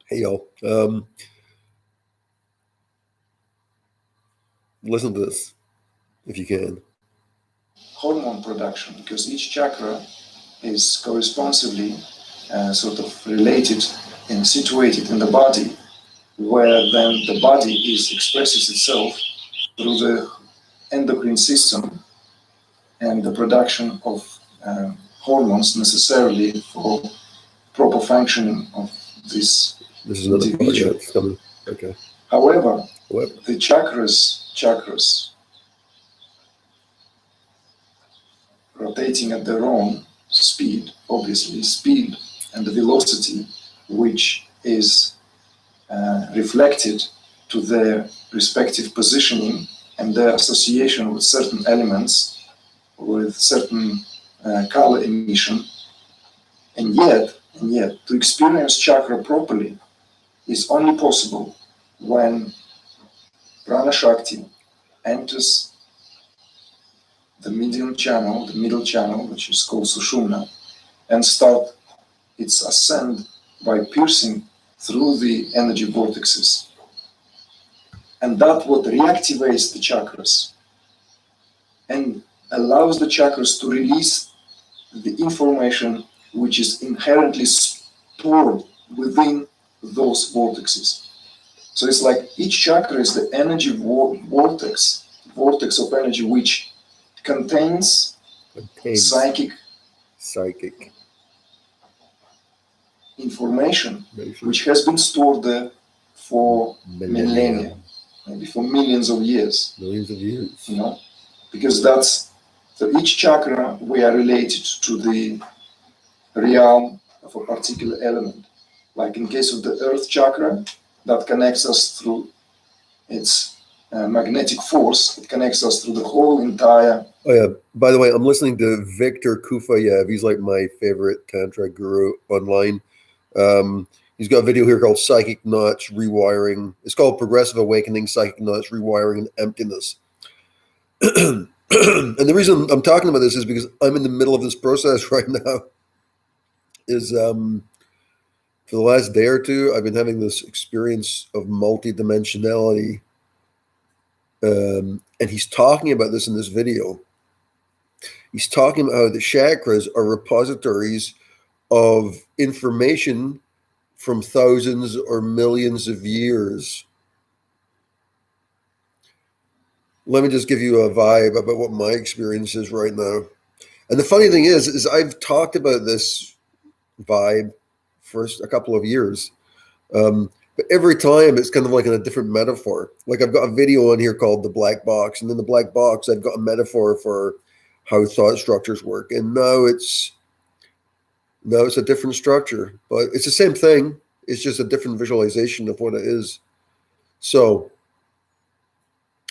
Hey, y'all. Listen to this, if you can. Hormone production, because each chakra is corresponsively sort of related and situated in the body, where then the body expresses itself through the endocrine system and the production of hormones necessarily for proper functioning of this individual. It's coming. Okay. However, the chakras rotating at their own speed, obviously, speed and the velocity, which is reflected to their respective positioning and their association with certain elements, with certain color emission, and yet, to experience chakra properly is only possible when prana Shakti enters the middle channel, which is called Sushumna, and start its ascent by piercing through the energy vortexes. And that what reactivates the chakras and allows the chakras to release the information which is inherently stored within those vortexes. So it's like each chakra is the energy vortex of energy which contains psychic information which has been stored there for millennia, maybe for millions of years. You know, because that's, so each chakra we are related to the realm of a particular element. Like in case of the earth chakra, that connects us through its magnetic force. It connects us through the whole entire. Oh yeah. By the way, I'm listening to Victor Kufayev. He's like my favorite Tantra guru online. He's got a video here called Psychic Knots Rewiring. It's called Progressive Awakening, Psychic Knots Rewiring and Emptiness. And the reason I'm talking about this is because I'm in the middle of this process right now. Is for the last day or two, I've been having this experience of multi-dimensionality. And he's talking about this in this video. He's talking about how the chakras are repositories of information from thousands or millions of years. Let me just give you a vibe about what my experience is right now. And the funny thing is I've talked about this vibe for a couple of years. But every time it's kind of like in a different metaphor. Like I've got a video on here called The Black Box. And in the black box, I've got a metaphor for how thought structures work. And now it's a different structure, but it's the same thing. It's just a different visualization of what it is. So,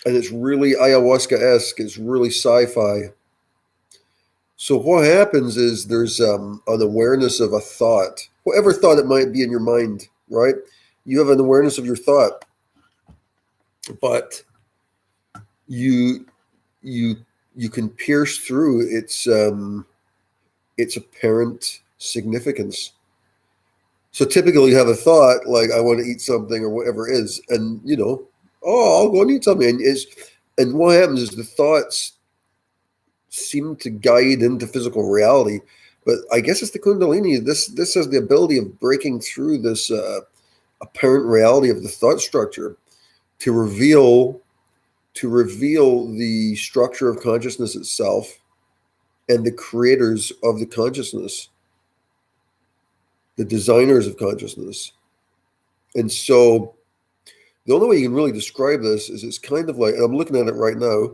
and it's really ayahuasca-esque. It's really sci-fi. So what happens is there's an awareness of a thought, whatever thought it might be in your mind, right? You have an awareness of your thought, but you can pierce through its apparent significance. So typically you have a thought like, I want to eat something or whatever it is, and I'll go and eat something. And what happens is the thoughts seem to guide into physical reality. But I guess it's the Kundalini. This has the ability of breaking through this apparent reality of the thought structure to reveal the structure of consciousness itself and the creators of the consciousness, the designers of consciousness. And so the only way you can really describe this is it's kind of like, I'm looking at it right now,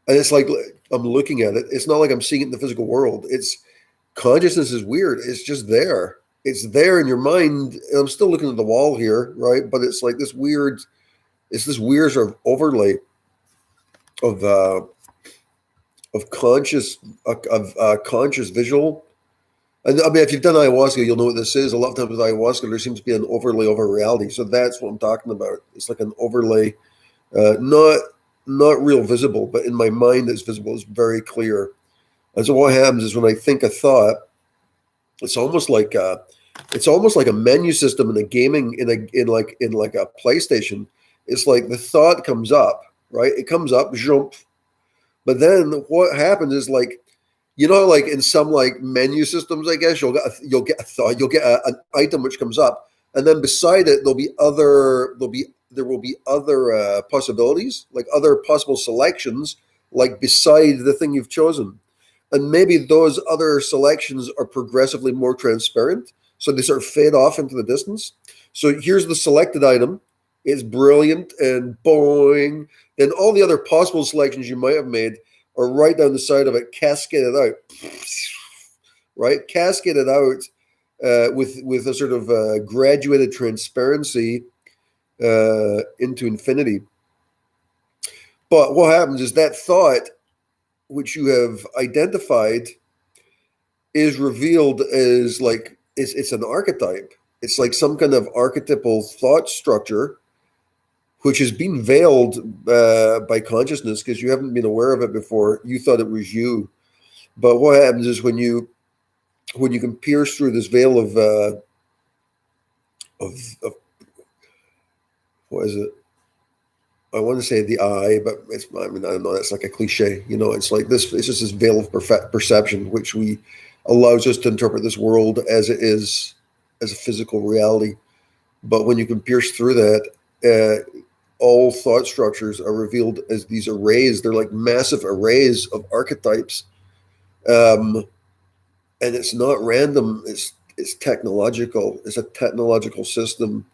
and it's like I'm looking at it. It's not like I'm seeing it in the physical world. It's consciousness is weird. It's just there. It's there in your mind. And I'm still looking at the wall here, right? But it's like this weird sort of overlay of conscious visual. And I mean, if you've done ayahuasca, you'll know what this is. A lot of times with ayahuasca, there seems to be an overlay over reality. So that's what I'm talking about. It's like an overlay, not real visible, but in my mind it's visible. It's very clear. And so what happens is when I think a thought, It's almost like a menu system in a gaming in like a PlayStation. It's like the thought comes up, right? It comes up, jump, but then what happens is like, like in some like menu systems, I guess you'll get a thought, you'll get an item which comes up, and then beside it there will be other possibilities, like other possible selections, like beside the thing you've chosen, and maybe those other selections are progressively more transparent, so they sort of fade off into the distance. So here's the selected item. It's brilliant and boing. Then all the other possible selections you might have made are right down the side of it, cascaded out, right? Cascaded out with a sort of graduated transparency into infinity. But what happens is that thought, which you have identified, is revealed as like it's an archetype. It's like some kind of archetypal thought structure, which has been veiled by consciousness because you haven't been aware of it before. You thought it was you. But what happens is when you can pierce through this veil of what is it? I want to say the eye, but I don't know. That's like a cliche. It's like this. It's just this veil of perception, which allows us to interpret this world as it is, as a physical reality. But when you can pierce through that, all thought structures are revealed as these arrays. They're like massive arrays of archetypes, and it's not random. It's technological. It's a technological system.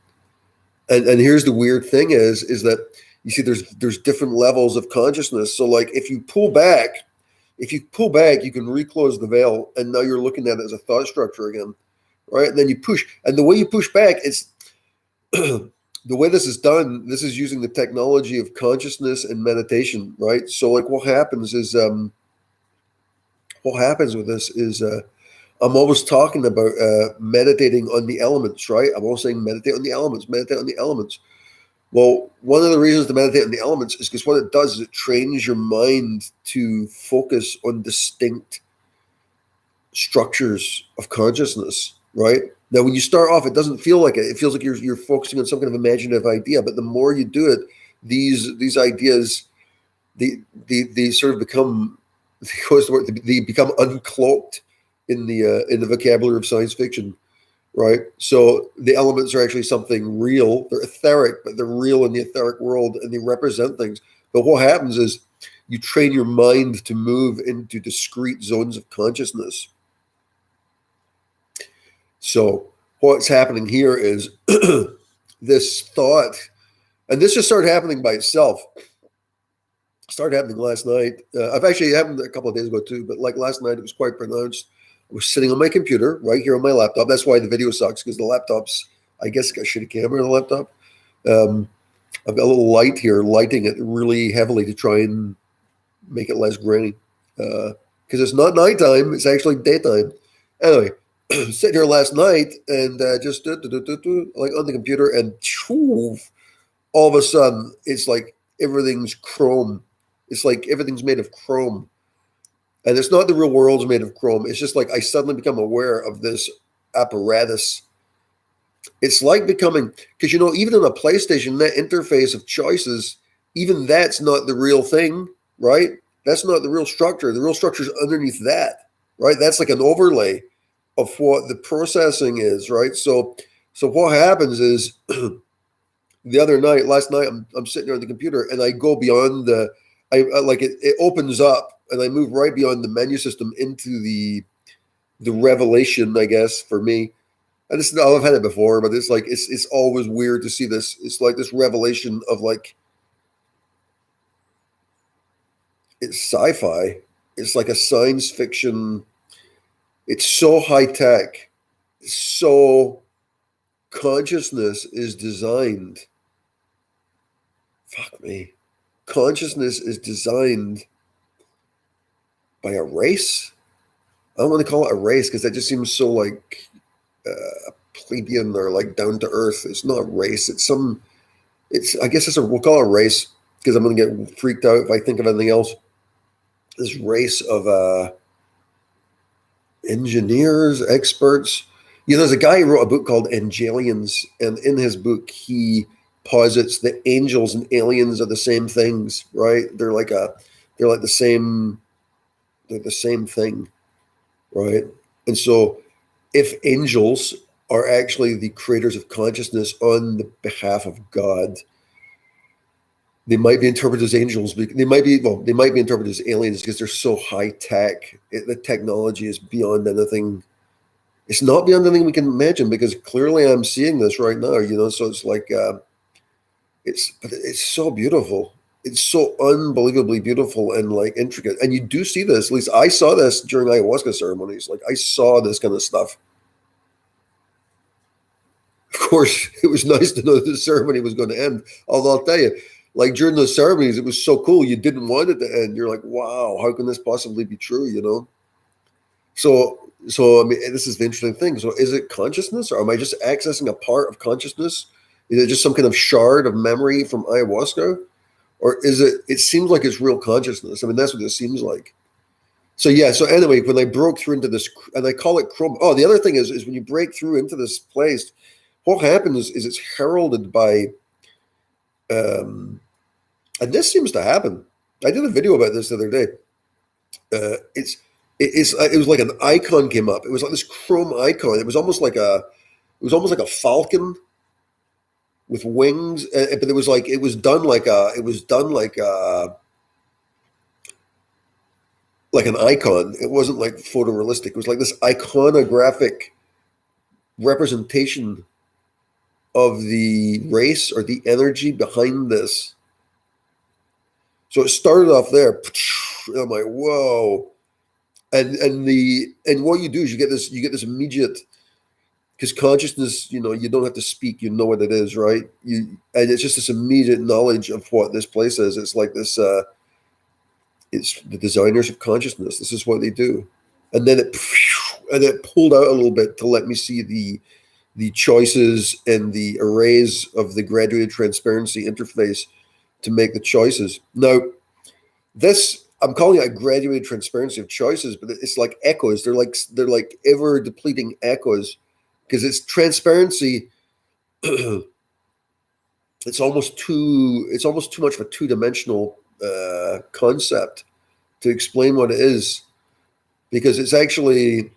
And here's the weird thing is that you see there's different levels of consciousness. So like if you pull back, you can reclose the veil, and now you're looking at it as a thought structure again, right? And then you push, and the way you push back, it's the way this is done. This is using the technology of consciousness and meditation, right? So like what happens with this is I'm always talking about meditating on the elements, right? I'm always saying meditate on the elements, meditate on the elements. Well, one of the reasons to meditate on the elements is because what it does is it trains your mind to focus on distinct structures of consciousness, right? Now, when you start off, it doesn't feel like it. It feels like you're focusing on some kind of imaginative idea. But the more you do it, these ideas, they sort of become, they become uncloaked in the vocabulary of science fiction. Right. So the elements are actually something real. They're etheric, but they're real in the etheric world, and they represent things. But what happens is you train your mind to move into discrete zones of consciousness. So what's happening here is this thought, and this just started happening by itself. It started happening last night. I've actually happened a couple of days ago too, but like last night, it was quite pronounced. I was sitting on my computer right here on my laptop. That's why the video sucks, because the laptop's, I guess, got a shitty camera on the laptop. I've got a little light here, lighting it really heavily to try and make it less grainy. Because it's not nighttime, it's actually daytime. Anyway, sitting here last night and just like on the computer, and all of a sudden, it's like everything's chrome. It's like everything's made of chrome. And it's not the real world's made of chrome. It's just like I suddenly become aware of this apparatus. It's like becoming, because even in a PlayStation, that interface of choices, even that's not the real thing, right? That's not the real structure. The real structure is underneath that, right? That's like an overlay of what the processing is, right? So what happens is last night, I'm sitting there on the computer, and I go beyond it opens up, and I move right beyond the menu system into the revelation, I guess, for me. And I've had it before, but it's like it's always weird to see this. It's like this revelation of like, it's sci-fi. It's like a science fiction. It's so high tech. So consciousness is designed. Fuck me. Consciousness is designed by a race. I don't want to call it a race because that just seems so like plebeian or like down to earth. It's not a race. I guess we'll call it a race, because I'm going to get freaked out if I think of anything else. This race of engineers, experts. There's a guy who wrote a book called Angelians, and in his book he posits that angels and aliens are the same things, right? They're like the same thing, right? And so if angels are actually the creators of consciousness on the behalf of God, they might be interpreted as angels. They might be interpreted as aliens because they're so high tech. The technology is beyond anything. It's not beyond anything we can imagine, because clearly I'm seeing this right now. So it's like it's so beautiful. It's so unbelievably beautiful and like intricate. And you do see this. At least I saw this during ayahuasca ceremonies. Like I saw this kind of stuff. Of course, it was nice to know that the ceremony was going to end. Although I'll tell you, like during those ceremonies, it was so cool. You didn't want it to end. You're like, wow, how can this possibly be true? So I mean, this is the interesting thing. So is it consciousness, or am I just accessing a part of consciousness? Is it just some kind of shard of memory from ayahuasca? Or is it seems like it's real consciousness. I mean, that's what it seems like. So yeah, so anyway, when I broke through into this, and I call it chrome. Oh, the other thing is when you break through into this place, what happens is it's heralded by, and this seems to happen. I did a video about this the other day. It was like an icon came up. It was like this chrome icon. It was almost like a falcon with wings, but it was done like an icon. It wasn't like photorealistic. It was like this iconographic representation of the race or the energy behind this. So it started off there. And I'm like, whoa. And what you do is you get this immediate, because consciousness, you don't have to speak, you know what it is, right? And it's just this immediate knowledge of what this place is. It's like this it's the designers of consciousness. This is what they do. And then it pulled out a little bit to let me see the choices and the arrays of the graduated transparency interface to make the choices. Now, this, I'm calling it a graduated transparency of choices, but it's like echoes. They're like ever depleting echoes, because it's transparency. It's almost too much of a two-dimensional concept to explain what it is, because it's actually,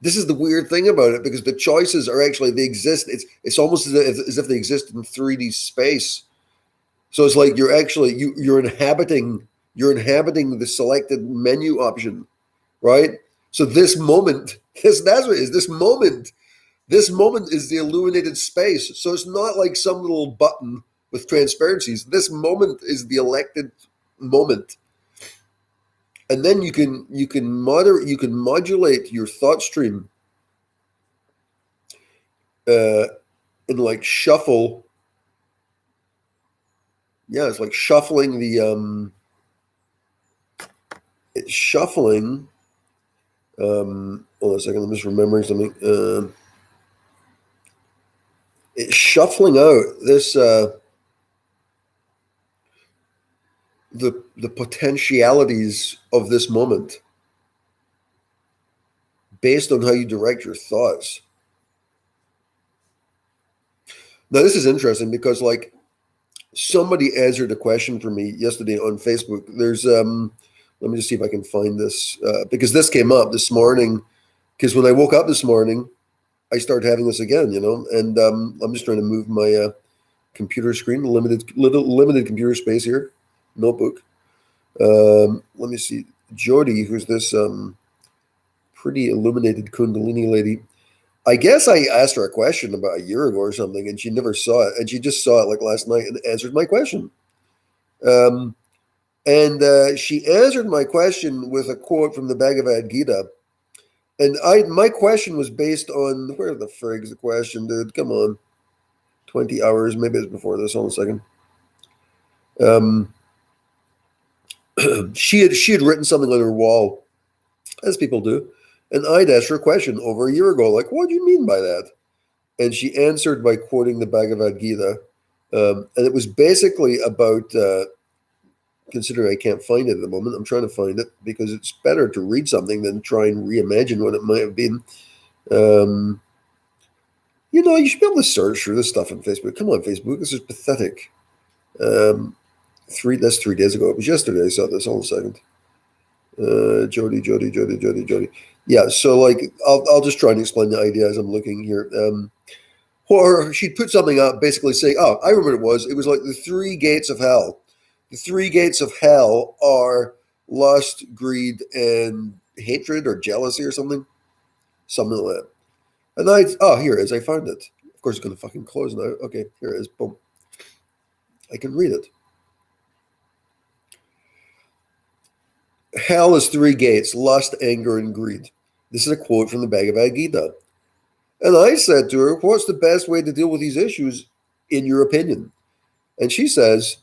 this is the weird thing about it, because the choices are actually, they exist. It's almost as if they exist in 3D space. So it's like you're inhabiting the selected menu option, right? So that's what it is. This moment is the illuminated space. So it's not like some little button with transparencies. This moment is the elected moment. And then you can modulate your thought stream and like shuffle. Yeah, it's like shuffling it's shuffling. Hold on a second, I'm just remembering something. It's shuffling out this the potentialities of this moment based on how you direct your thoughts. Now, this is interesting because, like, somebody answered a question for me yesterday on Facebook. There's let me just see if I can find this, because this came up this morning. Because when I woke up this morning, I started having this again, and I'm just trying to move my computer screen, limited computer space here, notebook. Let me see. Jody, who's this pretty illuminated Kundalini lady, I guess I asked her a question about a year ago or something, and she never saw it, and she just saw it like last night and answered my question. And she answered my question with a quote from the Bhagavad Gita. And my question was based on, where the frig's the question, dude? Come on. 20 hours, maybe it's before this. Hold on a second. She had written something on her wall, as people do, and I'd asked her a question over a year ago, like, what do you mean by that? And she answered by quoting the Bhagavad Gita, and it was basically about considering I can't find it at the moment. I'm trying to find it because it's better to read something than try and reimagine what it might have been. You should be able to search through this stuff on Facebook. Come on, Facebook. This is pathetic. That's 3 days ago. It was yesterday I saw this. Hold on a second. Jody. Yeah, so like I'll just try and explain the idea as I'm looking here. Or she'd put something up basically saying, oh, I remember what it was. It was like the 3 gates of hell. The 3 gates of hell are lust, greed, and hatred or jealousy or something. Something like that. And here it is. I found it. Of course, it's going to fucking close now. Okay, here it is. Boom. I can read it. Hell is 3 gates: lust, anger, and greed. This is a quote from the Bhagavad Gita. And I said to her, what's the best way to deal with these issues, in your opinion? And she says,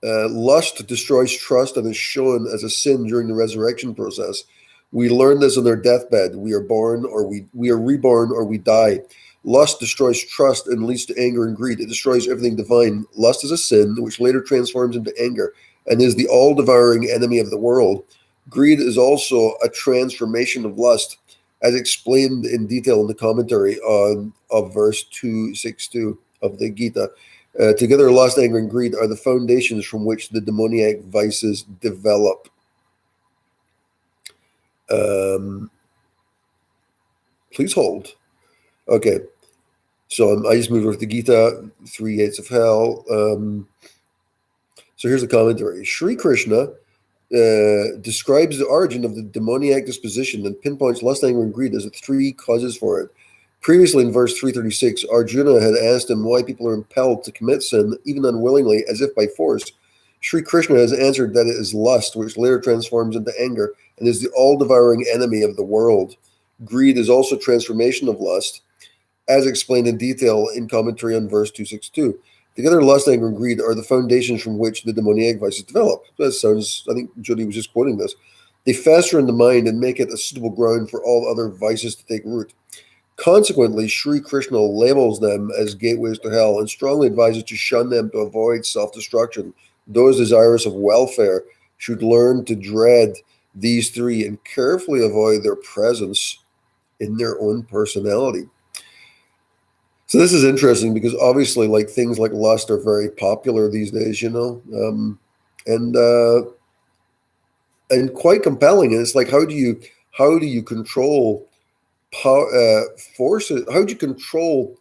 lust destroys trust and is shown as a sin during the resurrection process. We learn this on our deathbed. We are born or we are reborn or we die. Lust destroys trust and leads to anger and greed. It destroys everything divine. Lust is a sin which later transforms into anger and is the all-devouring enemy of the world. Greed is also a transformation of lust, as explained in detail in the commentary of verse 262 of the Gita. Together, lust, anger, and greed are the foundations from which the demoniac vices develop. Please hold. Okay, so I just moved over to the Gita, 3 gates of hell. So here's the commentary. Sri Krishna describes the origin of the demoniac disposition and pinpoints lust, anger, and greed as the 3 causes for it. Previously in verse 336, Arjuna had asked him why people are impelled to commit sin, even unwillingly, as if by force. Sri Krishna has answered that it is lust, which later transforms into anger, and is the all-devouring enemy of the world. Greed is also transformation of lust, as explained in detail in commentary on verse 262. Together, lust, anger, and greed are the foundations from which the demoniac vices develop. That sounds, I think Jody was just quoting this. They fester in the mind and make it a suitable ground for all other vices to take root. Consequently, Sri Krishna labels them as gateways to hell and strongly advises to shun them to avoid self-destruction. Those desirous of welfare should learn to dread these 3 and carefully avoid their presence in their own personality. So this is interesting because obviously, like, things like lust are very popular these days, and quite compelling. And it's like, how do you control forces? How do you control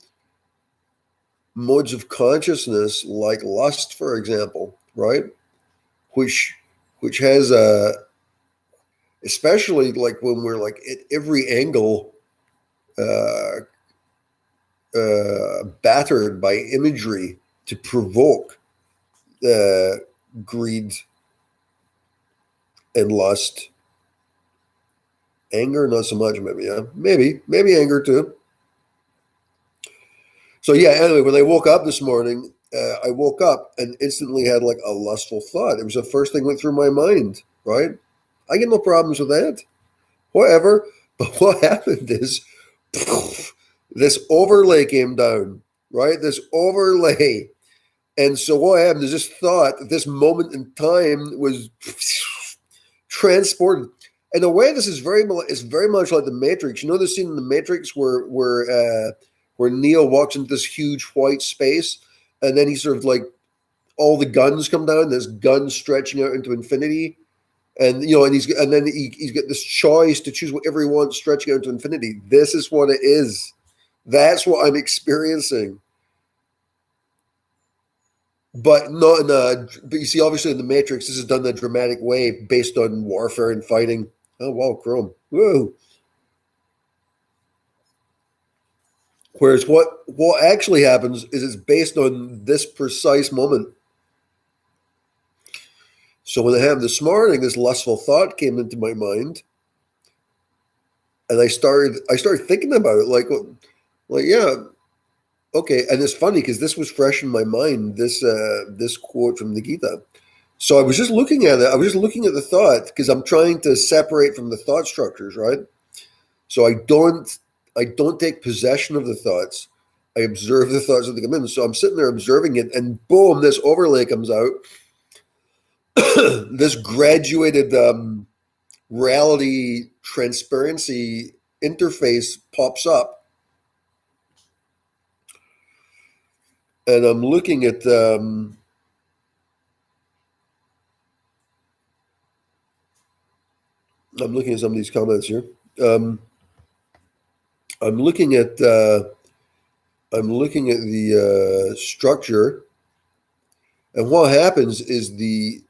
modes of consciousness like lust, for example, right? Which has especially like when we're like at every angle battered by imagery to provoke greed and lust. Anger, not so much, maybe, yeah. Maybe anger too. So yeah, anyway, when I woke up this morning, I woke up and instantly had like a lustful thought. It was the first thing that went through my mind, right? I get no problems with that. Whatever. But what happened is this overlay came down, right? This overlay. And so what happened is this thought, this moment in time was transported. In a way, this is very much like the Matrix. You know the scene in the Matrix where Neo walks into this huge white space, and then he sort of like all the guns come down. There's guns stretching out into infinity, and he's got this choice to choose whatever he wants, stretching out into infinity. This is what it is. That's what I'm experiencing. But not in but you see, obviously in the Matrix, this is done in a dramatic way based on warfare and fighting. Oh wow, Chrome. Whoa. Whereas what actually happens is it's based on this precise moment. So when I had this morning, this lustful thought came into my mind, and I started thinking about it, like yeah, okay. And it's funny because this was fresh in my mind, this quote from the Gita. So I was just looking at it. I was just looking at the thought because I'm trying to separate from the thought structures, right? So I don't take possession of the thoughts. I observe the thoughts as they come in. So I'm sitting there observing it, and boom, this overlay comes out. this graduated reality transparency interface pops up, and I'm looking at some of these comments here. I'm looking at the structure, and what happens is the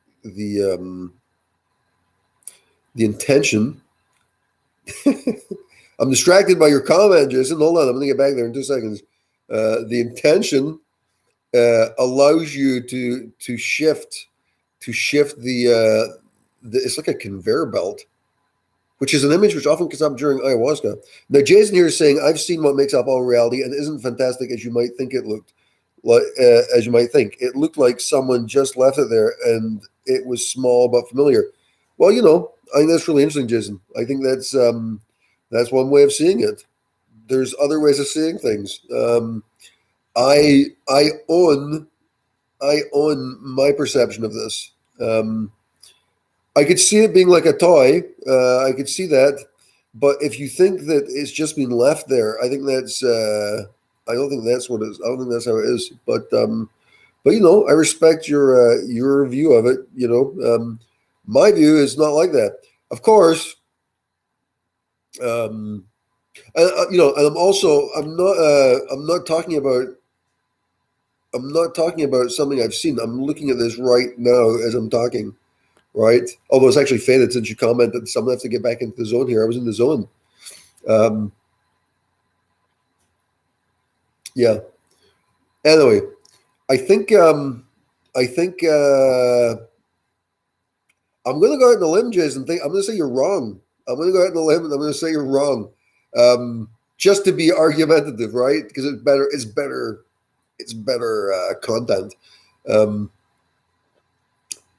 intention. I'm distracted by your comment, Jason. Hold on, I'm going to get back there in 2 seconds. The intention allows you to shift the it's like a conveyor belt, which is an image which often comes up during ayahuasca. Now, Jason here is saying, "I've seen what makes up all reality, and isn't fantastic as you might think it looked. Like as you might think, it looked like someone just left it there, and it was small but familiar." Well, I think that's really interesting, Jason. I think that's one way of seeing it. There's other ways of seeing things. I own my perception of this. I could see it being like a toy. I could see that, but if you think that it's just been left there, I think that's. I don't think that's what it is. I don't think that's how it is. But I respect your view of it. My view is not like that. Of course, and I'm not talking about. I'm not talking about something I've seen. I'm looking at this right now as I'm talking, right? Although it's actually faded since you commented. So I'm going to have to get back into the zone here. I was in the zone. Yeah. Anyway, I think I'm going to go out on a limb, Jason. I'm going to say you're wrong. I'm going to go out on a limb and I'm going to say you're wrong, just to be argumentative, right? Because it's better. It's better content.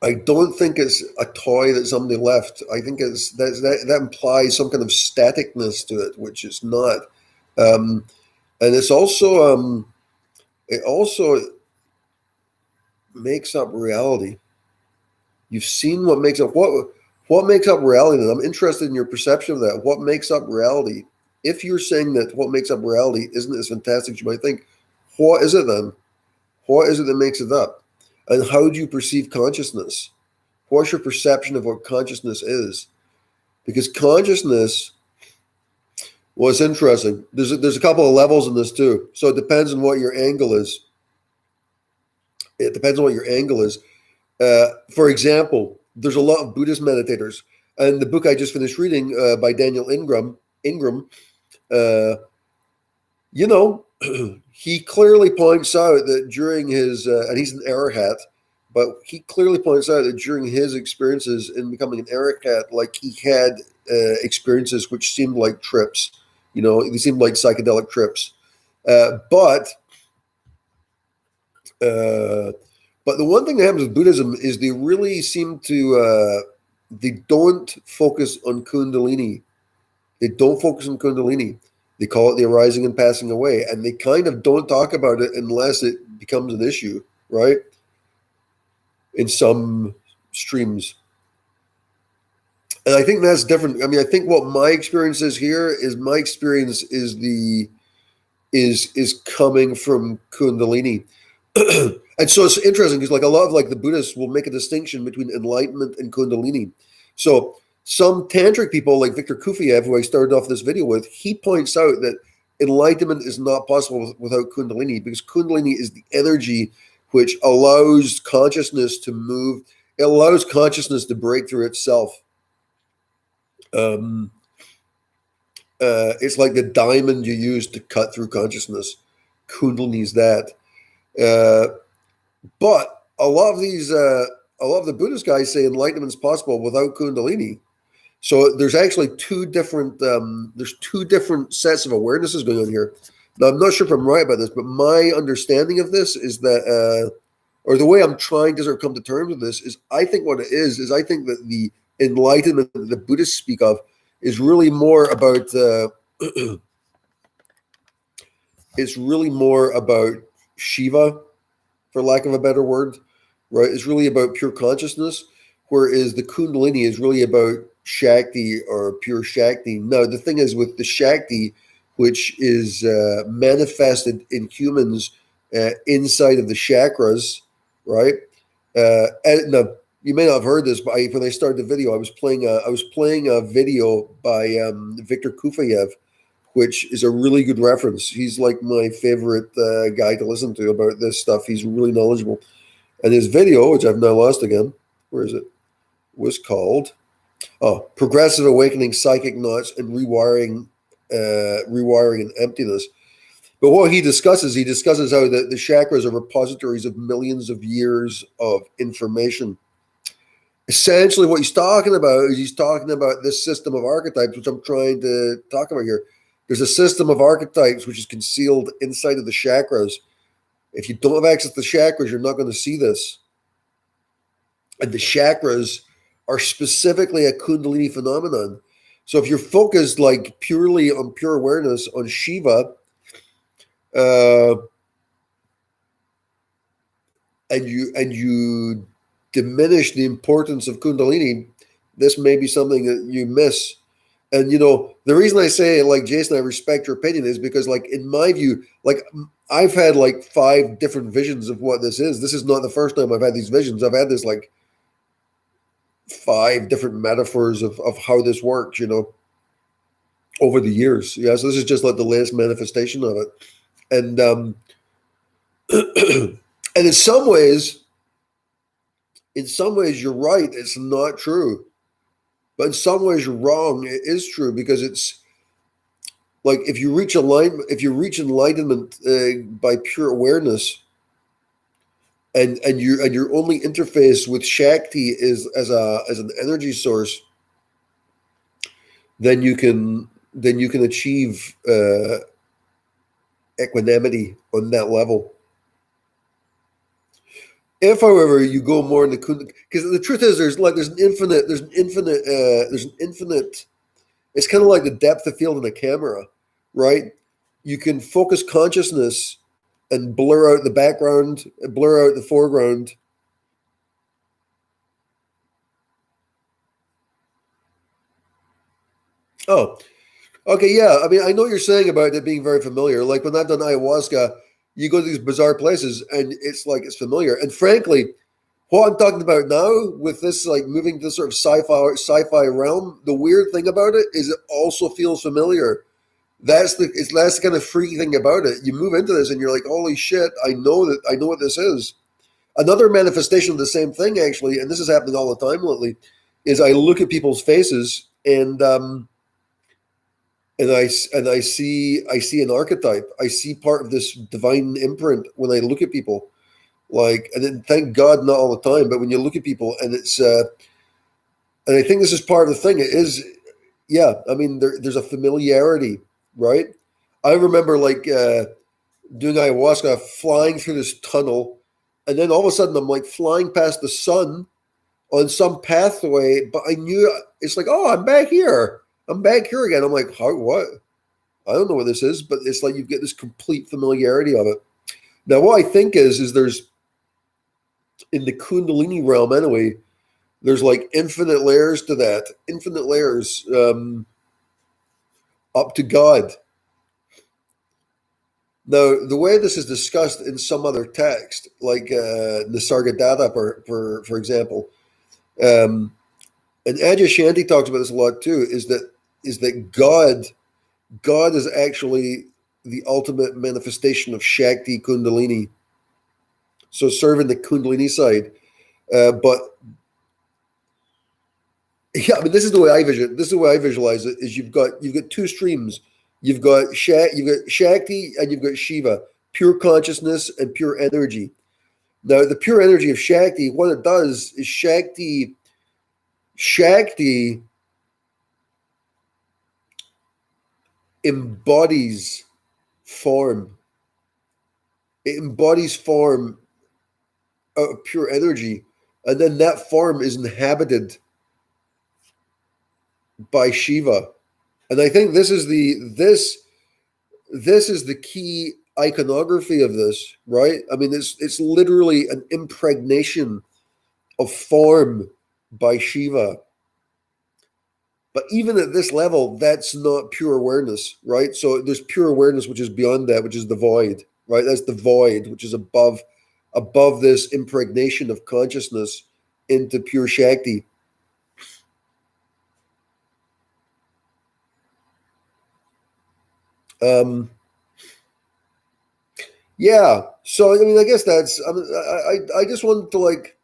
I don't think it's a toy that somebody left. I think that implies some kind of staticness to it, which it's not. And it's also it also makes up reality. You've seen what makes up reality. And I'm interested in your perception of that. What makes up reality? If you're saying that what makes up reality isn't as fantastic as you might think, what is it then? What is it that makes it up? And how do you perceive consciousness? What's your perception of what consciousness is? Because consciousness was interesting. There's a couple of levels in this too. So it depends on what your angle is. For example, there's a lot of Buddhist meditators. And the book I just finished reading by Daniel Ingram, he clearly points out that during his, and he's an arahat, but he clearly points out that during his experiences in becoming an arahat, like he had experiences which seemed like trips, they seemed like psychedelic trips. But the one thing that happens with Buddhism is they really seem to, they don't focus on Kundalini. They don't focus on Kundalini. They call it the arising and passing away, and they kind of don't talk about it unless it becomes an issue, right? In some streams. And I think that's different. I mean, I think what my experience is here is is coming from Kundalini. And so it's interesting because like a lot of the Buddhists will make a distinction between enlightenment and Kundalini. So some tantric people like Viktor Kufiev, who I started off this video with, he points out that enlightenment is not possible without Kundalini, because Kundalini is the energy which allows consciousness to move. It allows consciousness to break through itself. It's like the diamond you use to cut through consciousness. Kundalini is that. But a lot of the Buddhist guys say enlightenment is possible without Kundalini. So there's actually two different sets of awarenesses going on here. Now, I'm not sure if I'm right about this, but my understanding of this is that, or the way I'm trying to sort of come to terms with this is, I think what it is I think that the enlightenment that the Buddhists speak of is really more about, it's really more about Shiva, for lack of a better word, right? It's really about pure consciousness. whereas the Kundalini is really about Shakti or pure Shakti. Now, the thing is with the Shakti, which is manifested in humans inside of the chakras, right? And now, you may not have heard this, but when I started the video, I was playing a video by Viktor Kufayev, which is a really good reference. He's like my favorite guy to listen to about this stuff. He's really knowledgeable. And his video, which I've now lost again, where is it? Was called Progressive Awakening, Psychic Knots, and Rewiring and Emptiness. But what he discusses how the chakras are repositories of millions of years of information. Essentially, what he's talking about this system of archetypes, which I'm trying to talk about here. There's a system of archetypes which is concealed inside of the chakras. If you don't have access to the chakras, you're not going to see this. And the chakras are specifically a Kundalini phenomenon. So if you're focused like purely on pure awareness on Shiva, and you diminish the importance of Kundalini, this may be something that you miss. And the reason I say, like, Jason, I respect your opinion is because, like, in my view, like, I've had like 5 different visions of what this is. This is not the first time I've had these visions. I've had this like 5 different metaphors of how this works, over the years. Yeah, so this is just like the latest manifestation of it. And and in some ways you're right, it's not true. But in some ways you're wrong, it is true, because it's like if you reach enlightenment by pure awareness, and your only interface with Shakti is as an energy source, then you can achieve equanimity on that level. If, however, you go more into Kundalini, because the truth is, there's an infinite. It's kind of like the depth of field in a camera, right? You can focus consciousness and blur out the background, blur out the foreground. Oh, okay, yeah. I mean, I know what you're saying about it being very familiar. Like when I've done ayahuasca, you go to these bizarre places and it's like it's familiar. And frankly, what I'm talking about now with this, like moving to this sort of sci-fi realm, the weird thing about it is it also feels familiar. That's the kind of freaky thing about it. You move into this and you're like, holy shit, I know what this is. Another manifestation of the same thing, actually, and this is happening all the time lately, is I look at people's faces and I see an archetype. I see part of this divine imprint when I look at people. Like, and then thank God not all the time, but when you look at people and it's and I think this is part of the thing. It is, yeah. I mean, there's a familiarity, right? I remember like doing ayahuasca, flying through this tunnel, and then all of a sudden I'm like flying past the sun on some pathway, but I knew it's like, oh, I'm back here. I'm back here again. I'm like, how, what? I don't know what this is, but it's like you get this complete familiarity of it. Now, what I think is there's, in the Kundalini realm anyway, there's like infinite layers to that, infinite layers up to God. Now, the way this is discussed in some other text, like Nisargadatta, for example, and Adyashanti talks about this a lot too, is that God is actually the ultimate manifestation of Shakti Kundalini. So serving the Kundalini side, but yeah, I mean, this is the way I visualize it. Is you've got 2 streams. You've got Shakti and you've got Shiva, pure consciousness and pure energy. Now, the pure energy of Shakti, what it does is Shakti embodies form. It embodies form of pure energy, and then that form is inhabited by Shiva. And I think this is the key iconography of this, right? I mean, it's literally an impregnation of form by Shiva. But even at this level, that's not pure awareness, right? So there's pure awareness, which is beyond that, which is the void, right? That's the void, which is above this impregnation of consciousness into pure Shakti. Yeah. So I mean, I guess that's. I just wanted to like.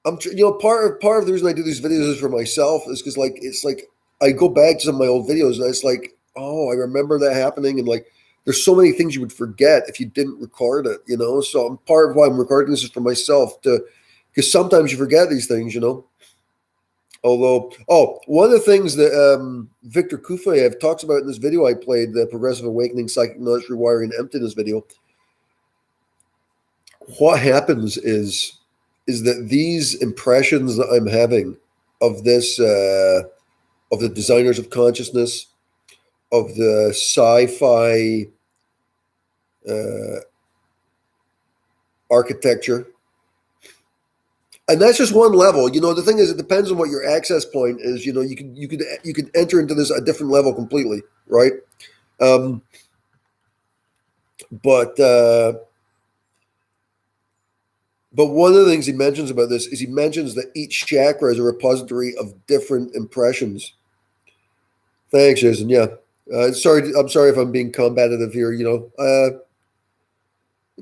Part of the reason I do these videos is for myself is because like it's like I go back to some of my old videos and it's like, oh, I remember that happening, and like there's so many things you would forget if you didn't record it, you know. So part of why I'm recording this is for myself to, because sometimes you forget these things, you know. Although, one of the things that Victor Kufayev talks about in this video I played, the Progressive Awakening, Psychic Knowledge Rewiring, Emptiness video, what happens is that these impressions that I'm having of this, of the designers of consciousness, of the sci-fi architecture, and that's just one level. You know, the thing is, it depends on what your access point is. You know, you could enter into this a different level completely, right? But one of the things he mentions about this is he mentions that each chakra is a repository of different impressions. Thanks, Jason. Yeah, I'm sorry if I'm being combative here. You know,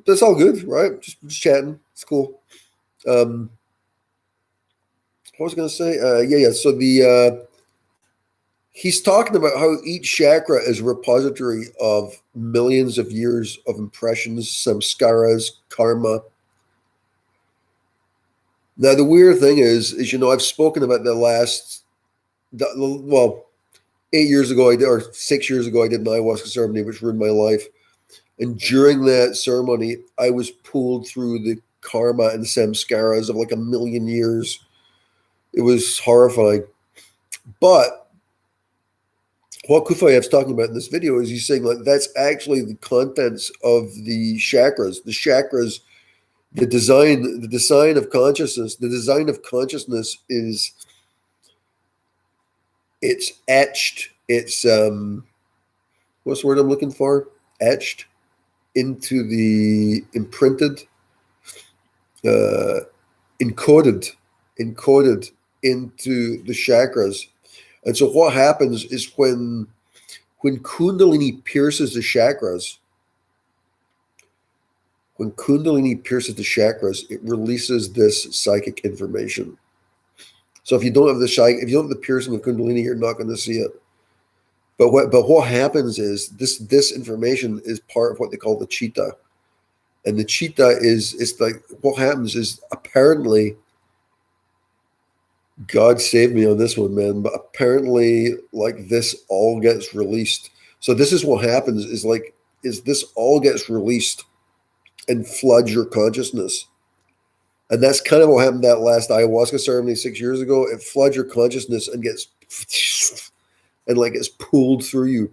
that's all good, right? Just chatting. It's cool. What was I going to say? Yeah. So he's talking about how each chakra is a repository of millions of years of impressions, samskaras, karma. Now, the weird thing is you know, I've spoken about well, 8 years ago, or 6 years ago, I did an ayahuasca ceremony, which ruined my life. And during that ceremony, I was pulled through the karma and samskaras of like a million years. It was horrifying. But what Kufayev's talking about in this video is he's saying like that's actually the contents of the chakras. The chakras, the design of consciousness. The design of consciousness is it's etched. It's what's the word I'm looking for? Etched into the imprinted, encoded into the chakras. And so what happens is when Kundalini pierces the chakras, it releases this psychic information. So if you don't have the piercing of Kundalini, you're not going to see it. But what happens is this information is part of what they call the chitta. And the chitta it's like what happens is apparently, God save me on this one, man, but apparently like this all gets released. So this is what happens is this all gets released and floods your consciousness. And that's kind of what happened that last ayahuasca ceremony 6 years ago. It floods your consciousness and gets pulled through you.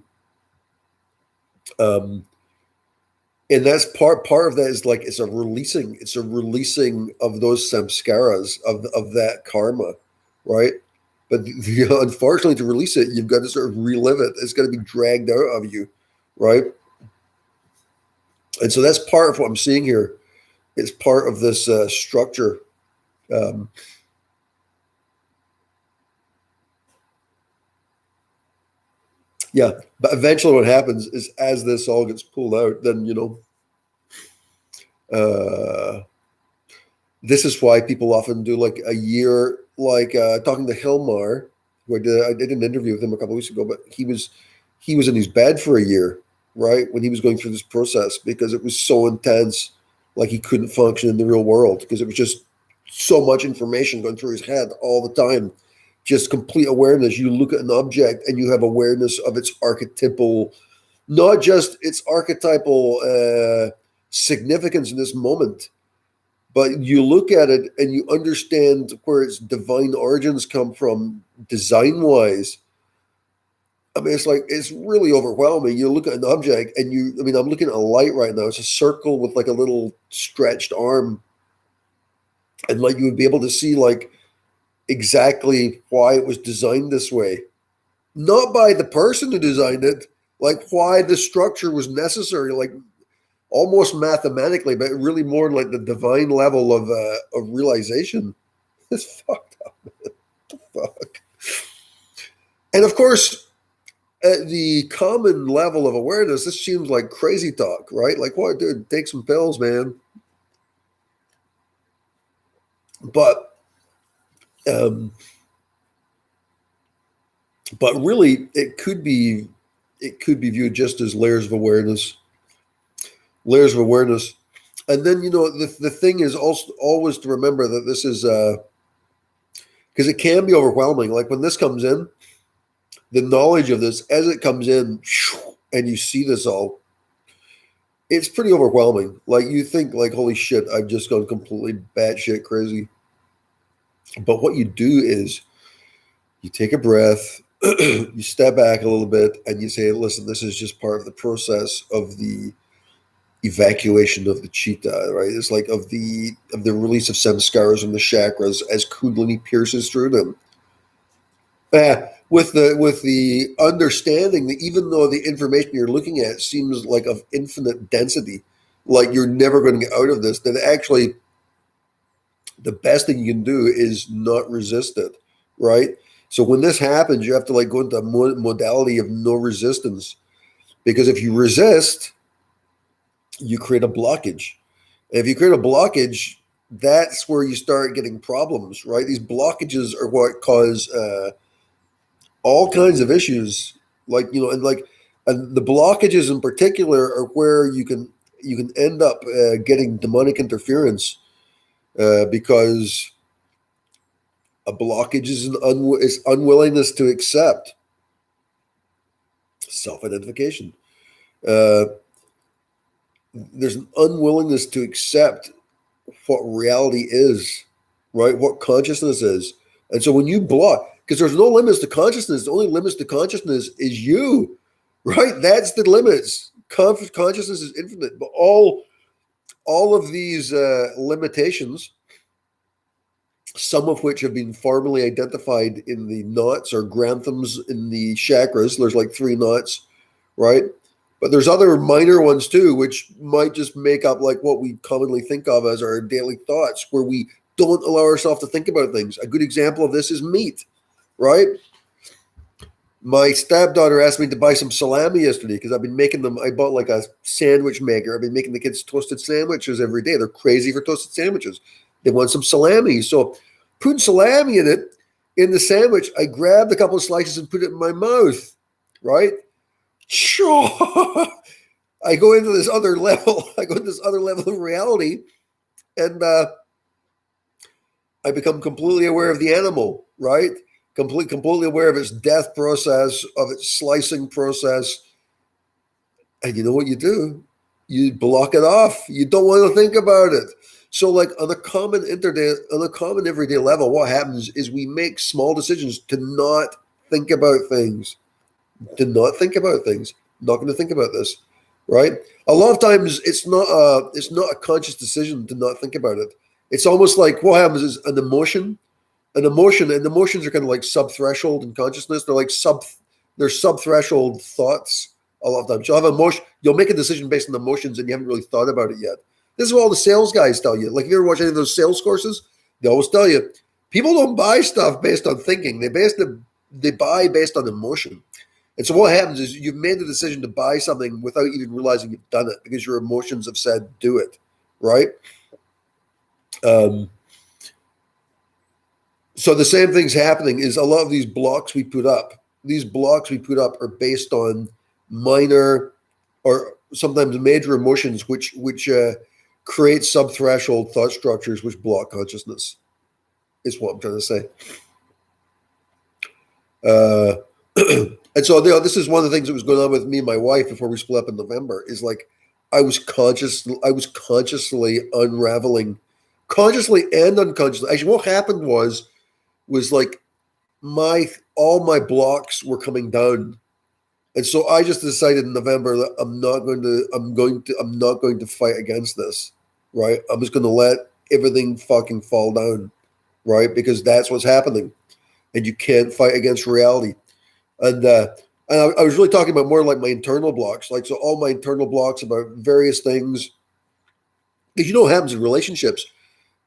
And that's part of that is like it's a releasing of those samskaras of that karma, right? But unfortunately, to release it, you've got to sort of relive it. It's got to be dragged out of you, right? And so that's part of what I'm seeing here. It's part of this structure. Yeah, but eventually what happens is as this all gets pulled out, then, you know, this is why people often do like a year, like talking to Hilmar, who I did an interview with him a couple of weeks ago, but he was in his bed for a year, right, when he was going through this process because it was so intense, like he couldn't function in the real world because it was just so much information going through his head all the time. Just complete awareness. You look at an object and you have awareness of its archetypal, not just its archetypal significance in this moment, but you look at it and you understand where its divine origins come from design-wise. I mean, it's really overwhelming. You look at an object and I'm looking at a light right now. It's a circle with like a little stretched arm. And like you would be able to see like exactly why it was designed this way. Not by the person who designed it, like why the structure was necessary, like almost mathematically, but really more like the divine level of realization. It's fucked up. What the fuck? And of course, at the common level of awareness, this seems like crazy talk, right? Like, what, dude, take some pills, man. But um, but really, it could be viewed just as layers of awareness, and then the thing is also always to remember that this is because it can be overwhelming. Like when this comes in, the knowledge of this as it comes in, and you see this all, it's pretty overwhelming. Like you think, like, holy shit, I've just gone completely batshit crazy. But what you do is you take a breath, you step back a little bit, and you say, listen, this is just part of the process of the evacuation of the chitta, right? It's like of the release of samskaras and the chakras as Kundalini pierces through them. With the understanding that even though the information you're looking at seems like of infinite density, like you're never going to get out of this, that actually the best thing you can do is not resist it, right? So when this happens, you have to like go into a modality of no resistance, because if you resist, you create a blockage. And if you create a blockage, that's where you start getting problems, right? These blockages are what cause all kinds of issues, like and the blockages in particular are where you can end up getting demonic interference, because a blockage is is unwillingness to accept self-identification. Uh, there's an unwillingness to accept what reality is, right? What consciousness is. And so when you block, because there's no limits to consciousness, the only limits to consciousness is you, right? That's the limits. Consciousness is infinite, but all of these limitations, some of which have been formally identified in the knots or granthams in the chakras. There's like 3 knots, right? But there's other minor ones too, which might just make up like what we commonly think of as our daily thoughts, where we don't allow ourselves to think about things. A good example of this is meat, right? My stepdaughter asked me to buy some salami yesterday because I've been making them. I bought like a sandwich maker. I've been making the kids toasted sandwiches every day. They're crazy for toasted sandwiches. They want some salami. So putting salami in it, in the sandwich, I grabbed a couple of slices and put it in my mouth, right? I go into this other level. I go into this other level of reality, and I become completely aware of the animal, right? Completely aware of its death process, of its slicing process. And you know what you do? You block it off. You don't want to think about it. So, like on a common everyday level, what happens is we make small decisions to not think about things. To not think about things. Not going to think about this, right? A lot of times, it's not a conscious decision to not think about it. It's almost like what happens is an emotion, and emotions are kind of like sub-threshold in consciousness. They're sub-threshold thoughts. A lot of times you'll have emotion, you'll make a decision based on emotions and you haven't really thought about it yet. This is what all the sales guys tell you. Like if you ever watch any of those sales courses, they always tell you people don't buy stuff based on thinking. They buy based on emotion. And so what happens is you've made the decision to buy something without even realizing you've done it because your emotions have said do it, right? So the same thing's happening is a lot of these blocks we put up are based on minor or sometimes major emotions which create sub-threshold thought structures which block consciousness, is what I'm trying to say. And so this is one of the things that was going on with me and my wife before we split up in November, is like I was consciously unraveling, consciously and unconsciously. Actually, what happened was like all my blocks were coming down. And so I just decided in November that I'm not going to fight against this, right? I'm just going to let everything fucking fall down, right? Because that's what's happening, and you can't fight against reality. And I was really talking about more like my internal blocks, like so all my internal blocks about various things. Because you know what happens in relationships.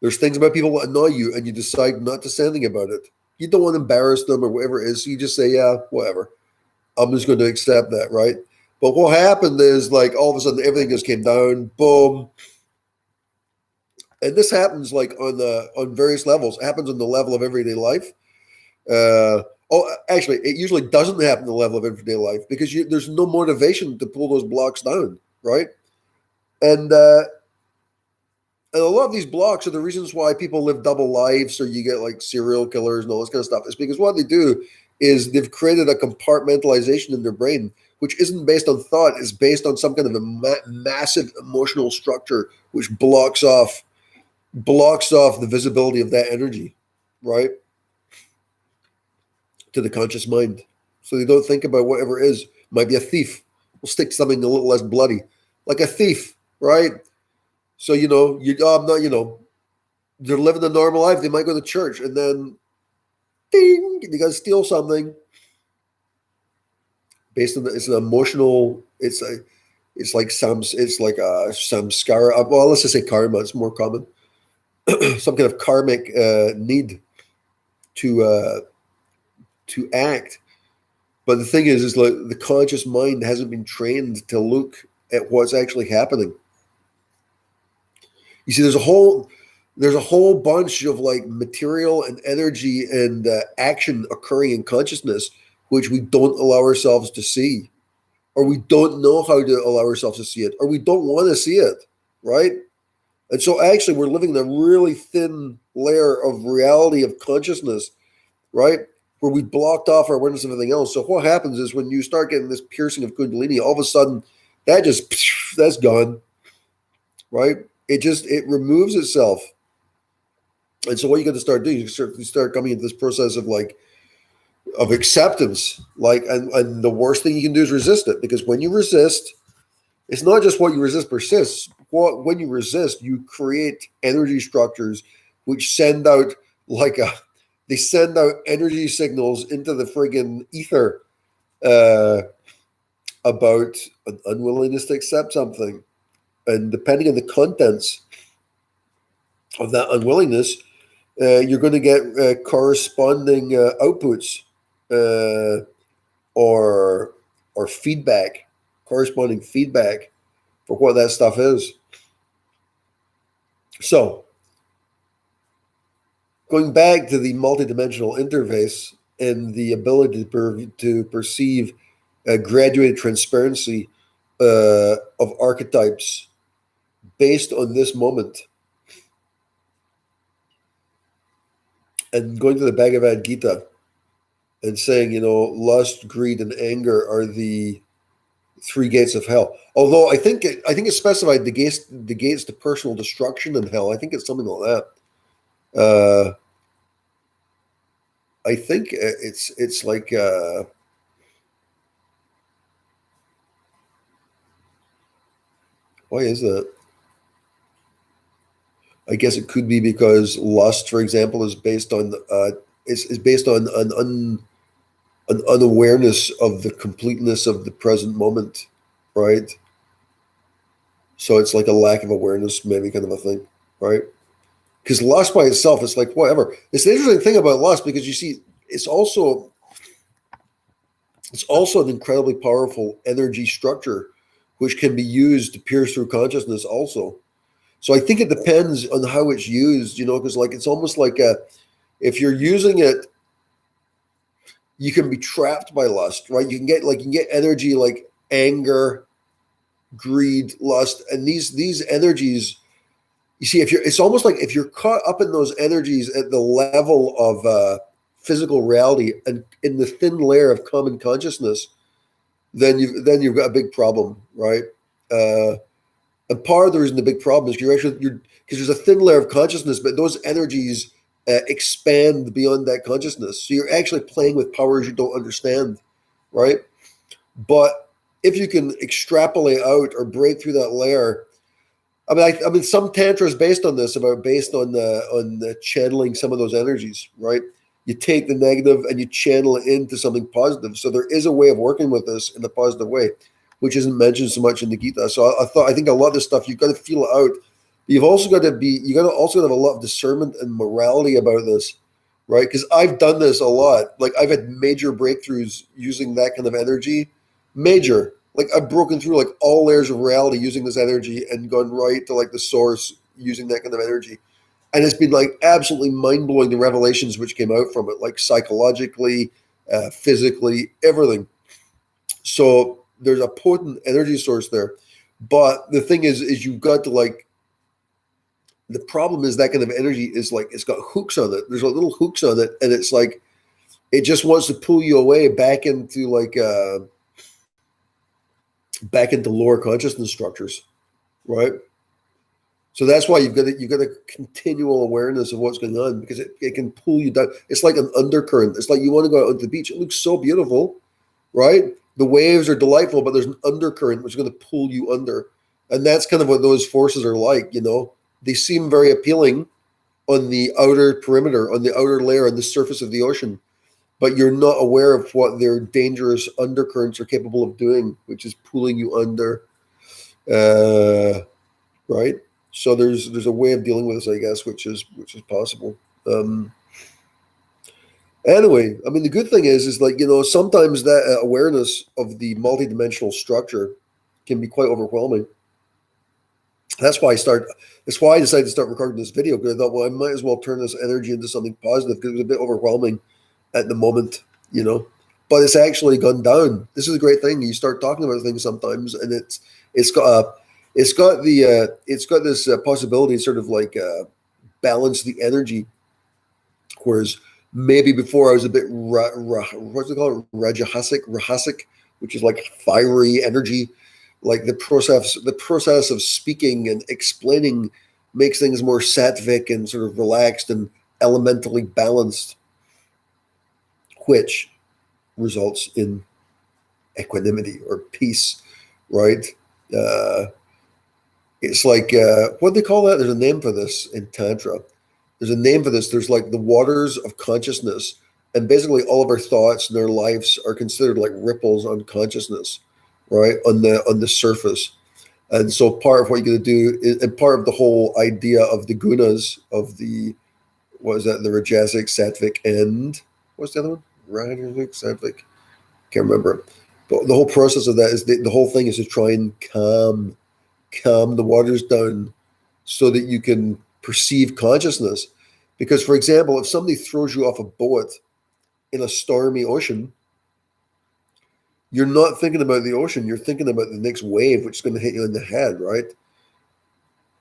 There's things about people that annoy you, and you decide not to say anything about it. You don't want to embarrass them or whatever it is. So you just say, yeah, whatever. I'm just going to accept that, right? But what happened is like all of a sudden everything just came down, boom. And this happens like on various levels. It happens on the level of everyday life. Actually, it usually doesn't happen on the level of everyday life because there's no motivation to pull those blocks down, right? And a lot of these blocks are the reasons why people live double lives, or you get like serial killers and all this kind of stuff. It's because what they do is they've created a compartmentalization in their brain, which isn't based on thought, it's based on some kind of a massive emotional structure, which blocks off the visibility of that energy, right, to the conscious mind. So they don't think about whatever it is. Might be a thief. We'll stick something a little less bloody, like a thief, right? So I'm not. They're living a normal life. They might go to church, and then, ding, they got to steal something. Based on it's an emotional. It's like a samskara. Well, let's just say karma. It's more common. Some kind of karmic need to act. But the thing is like the conscious mind hasn't been trained to look at what's actually happening. You see, there's a whole bunch of like material and energy and action occurring in consciousness, which we don't allow ourselves to see, or we don't know how to allow ourselves to see it, or we don't want to see it, right? And so actually we're living in a really thin layer of reality of consciousness, right? Where we blocked off our awareness of everything else. So what happens is when you start getting this piercing of Kundalini, all of a sudden that's gone, right? It removes itself. And so what you got to start doing, you start coming into this process of acceptance, and the worst thing you can do is resist it, because when you resist, it's not just what you resist persists. When you resist, you create energy structures which send out they send out energy signals into the friggin' ether about an unwillingness to accept something. And depending on the contents of that unwillingness, you're going to get corresponding outputs or feedback, corresponding feedback for what that stuff is. So, going back to the multidimensional interface and the ability to perceive a graduated transparency of archetypes based on this moment, and going to the Bhagavad Gita and saying, lust, greed, and anger are the three gates of hell. Although I think it specified the gates to personal destruction in hell. I think it's something like that. I think it's like why is that? I guess it could be because lust, for example, is based on is based on an unawareness of the completeness of the present moment, right? So it's like a lack of awareness, maybe, kind of a thing, right? Because lust by itself, it's like whatever. It's the interesting thing about lust, because you see, it's also an incredibly powerful energy structure, which can be used to pierce through consciousness also. So I think it depends on how it's used, because like it's almost like if you're using it, you can be trapped by lust, right? You can get energy like anger, greed, lust, and these energies. You see, it's almost like if you're caught up in those energies at the level of physical reality and in the thin layer of common consciousness, then you've got a big problem, right? And part of the reason the big problem is you're because there's a thin layer of consciousness, but those energies expand beyond that consciousness. So you're actually playing with powers you don't understand, right? But if you can extrapolate out or break through that layer, I mean, some tantra is based on this, based on the channeling some of those energies, right? You take the negative and you channel it into something positive. So there is a way of working with this in a positive way, which isn't mentioned so much in the Gita. So I think a lot of this stuff you've got to feel out. You've also got to also have a lot of discernment and morality about this, right? Because I've done this a lot. Like I've had major breakthroughs using that kind of energy, major. Like I've broken through like all layers of reality using this energy and gone right to like the source using that kind of energy. And it's been like absolutely mind blowing the revelations which came out from it, like psychologically, physically, everything. So there's a potent energy source there. But the thing is you've got to like, the problem is that kind of energy is like, it's got hooks on it. There's like little hooks on it. And it's like, it just wants to pull you away back into like, back into lower consciousness structures, right? So that's why you've got a continual awareness of what's going on, because it can pull you down. It's like an undercurrent. It's like you want to go out onto the beach. It looks so beautiful, right? The waves are delightful, but there's an undercurrent which is going to pull you under. And that's kind of what those forces are like, you know. They seem very appealing on the outer perimeter, on the outer layer, on the surface of the ocean, but you're not aware of what their dangerous undercurrents are capable of doing, which is pulling you under. Right? So there's a way of dealing with this, I guess, which is possible. Anyway, I mean, the good thing is like, you know, sometimes that awareness of the multidimensional structure can be quite overwhelming. That's why I decided to start recording this video, because I thought, well, I might as well turn this energy into something positive, because it was a bit overwhelming at the moment, you know. But it's actually gone down. This is a great thing. You start talking about things sometimes, and it's got this possibility to sort of like balance the energy. Whereas maybe before I was a bit what's it called, rahasic, which is like fiery energy. Like the process of speaking and explaining makes things more sattvic and sort of relaxed and elementally balanced, which results in equanimity or peace, right? It's like, what do they call that? There's a name for this in Tantra. There's a name for this. There's like the waters of consciousness. And basically all of our thoughts and our lives are considered like ripples on consciousness, right? On the surface. And so part of what you're going to do is, and part of the whole idea of the gunas of the, what is that? The Rajasic, Sattvic, and what's the other one? Rajasic, Sattvic. Can't remember. But the whole process of that is the whole thing is to try and calm the waters down so that you can perceive consciousness. Because, for example, if somebody throws you off a boat in a stormy ocean, you're not thinking about the ocean, you're thinking about the next wave, which is going to hit you in the head, right?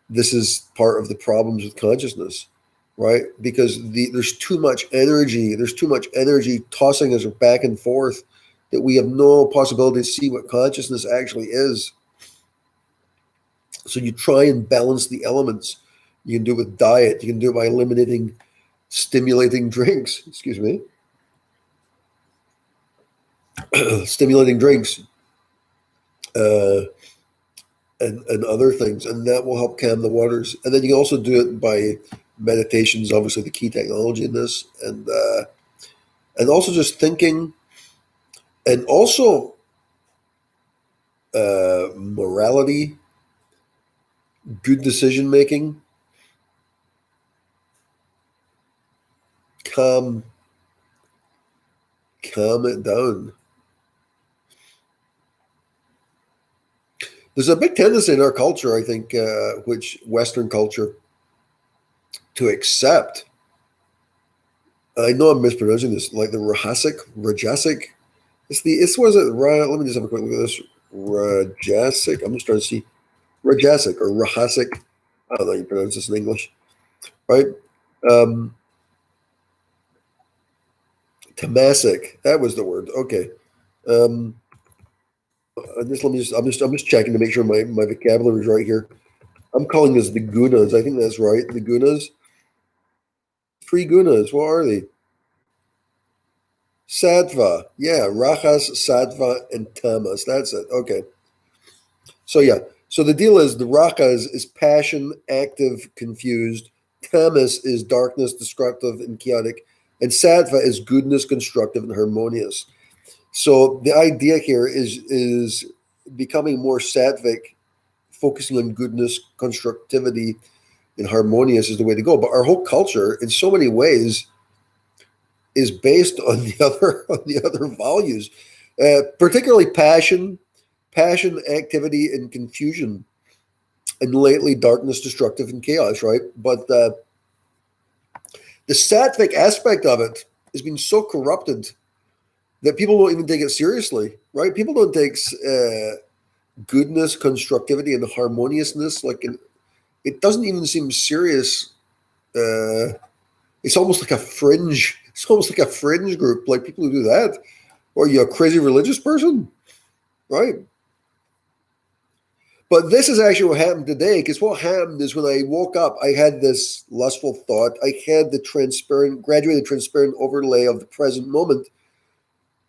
This is part of the problems with consciousness, right? Because there's too much energy tossing us back and forth that we have no possibility to see what consciousness actually is. So you try and balance the elements. You can do it with diet. You can do it by eliminating stimulating drinks. Excuse me. Stimulating drinks and other things. And that will help calm the waters. And then you can also do it by meditations, obviously the key technology in this. And also just thinking. And also morality, good decision making, calm it down. There's a big tendency in our culture, I think, which Western culture, to accept. I know I'm mispronouncing this, like the Rajasic. It's what is it? Let me just have a quick look at this. Rajasic. I'm just trying to see Rajasic or Rahasic. I don't know how you pronounce this in English, right? Tamasic. That was the word. Okay. I'm just checking to make sure my vocabulary is right here. I'm calling this the gunas. I think that's right. The gunas. Three gunas. What are they? Sattva. Yeah, rajas, sattva, and tamas. That's it. Okay. So yeah. So the deal is the rakas is passion, active, confused. Tamas is darkness, destructive and chaotic. And sattva is goodness, constructive and harmonious. So the idea here is becoming more sattvic, focusing on goodness, constructivity, and harmonious is the way to go. But our whole culture, in so many ways, is based on the other values, particularly passion, activity, and confusion, and lately darkness, destructive, and chaos. Right, but the sattvic aspect of it has been so corrupted that people don't even take it seriously. Right, people don't take goodness, constructivity, and harmoniousness it doesn't even seem serious. It's almost like a fringe. It's almost like a fringe group, like people who do that. Or you a crazy religious person, right? But this is actually what happened today, because what happened is when I woke up, I had this lustful thought. I had the graduated transparent overlay of the present moment.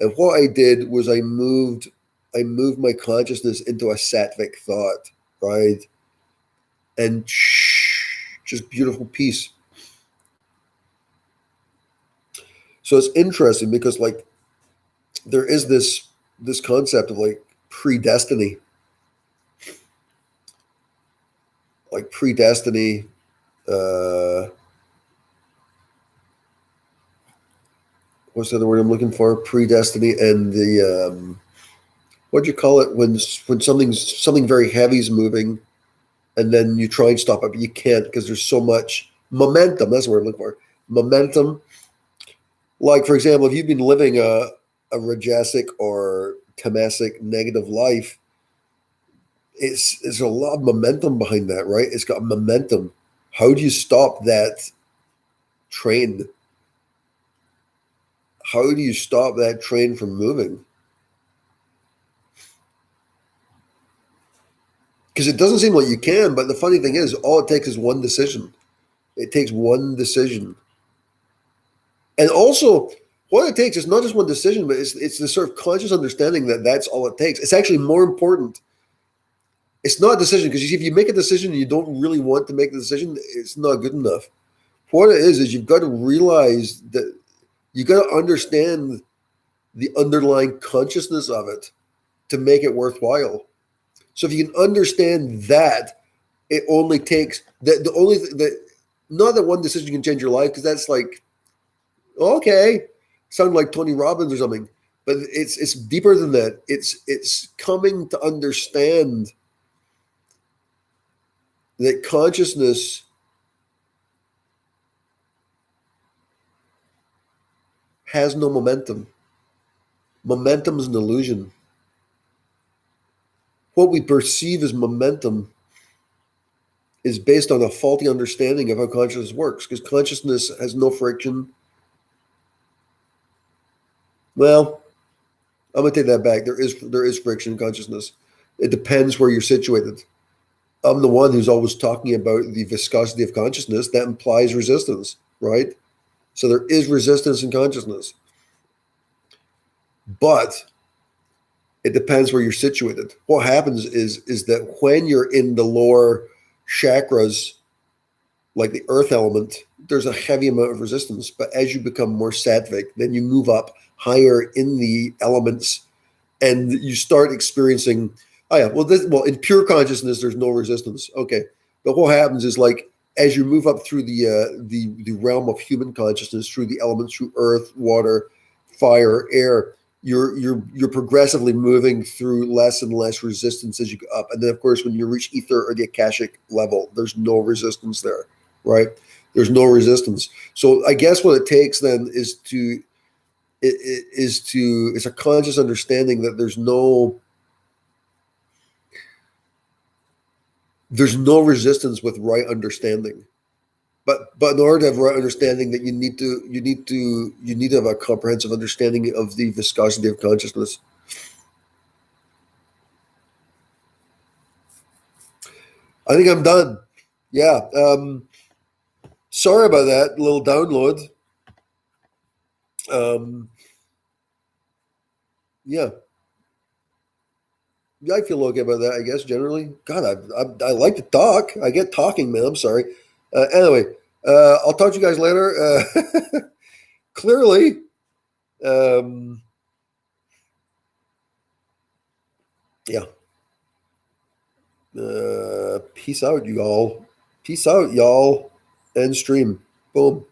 And what I did was I moved my consciousness into a sattvic thought, right? And just beautiful peace. So it's interesting because there is this concept of predestiny. Like predestiny, what's the other word I'm looking for? Predestiny and the what do you call it when something very heavy is moving, and then you try and stop it, but you can't because there's so much momentum. That's what I'm looking for. Momentum. Like for example, if you've been living a rajasic or tamasic negative life, it's a lot of momentum behind that, right? It's got momentum. How do you stop that train? How do you stop that train from moving? Because it doesn't seem like you can, but the funny thing is, all it takes is one decision. It takes one decision. And also, what it takes is not just one decision, but it's the sort of conscious understanding that that's all it takes. It's actually more important. It's not a decision, because you see, if you make a decision and you don't really want to make the decision, it's not good enough. What it is you've got to realize that you got to understand the underlying consciousness of it to make it worthwhile. So if you can understand that, it only takes not that one decision can change your life, because that's okay, sound like Tony Robbins or something, but it's deeper than that. It's coming to understand that consciousness has no momentum. Momentum is an illusion. What we perceive as momentum is based on a faulty understanding of how consciousness works, because consciousness has no friction. Well, I'm going to take that back. There is friction in consciousness. It depends where you're situated. I'm the one who's always talking about the viscosity of consciousness. That implies resistance, right? So there is resistance in consciousness. But it depends where you're situated. What happens is that when you're in the lower chakras, like the earth element, there's a heavy amount of resistance. But as you become more sattvic, then you move up higher in the elements, and you start experiencing, in pure consciousness, there's no resistance. Okay. But what happens is, as you move up through the realm of human consciousness, through the elements, through earth, water, fire, air, you're progressively moving through less and less resistance as you go up. And then, of course, when you reach ether or the Akashic level, there's no resistance there, right? There's no resistance. So I guess what it takes then is it's a conscious understanding that there's no resistance with right understanding. But in order to have right understanding, that you need to have a comprehensive understanding of the viscosity of consciousness. I think I'm done. Yeah. Sorry about that little download. Yeah. I feel okay about that, I guess, generally. God, I like to talk. I get talking, man. I'm sorry. Anyway, I'll talk to you guys later. Clearly, yeah. Peace out, y'all. Peace out, y'all. End stream. Boom.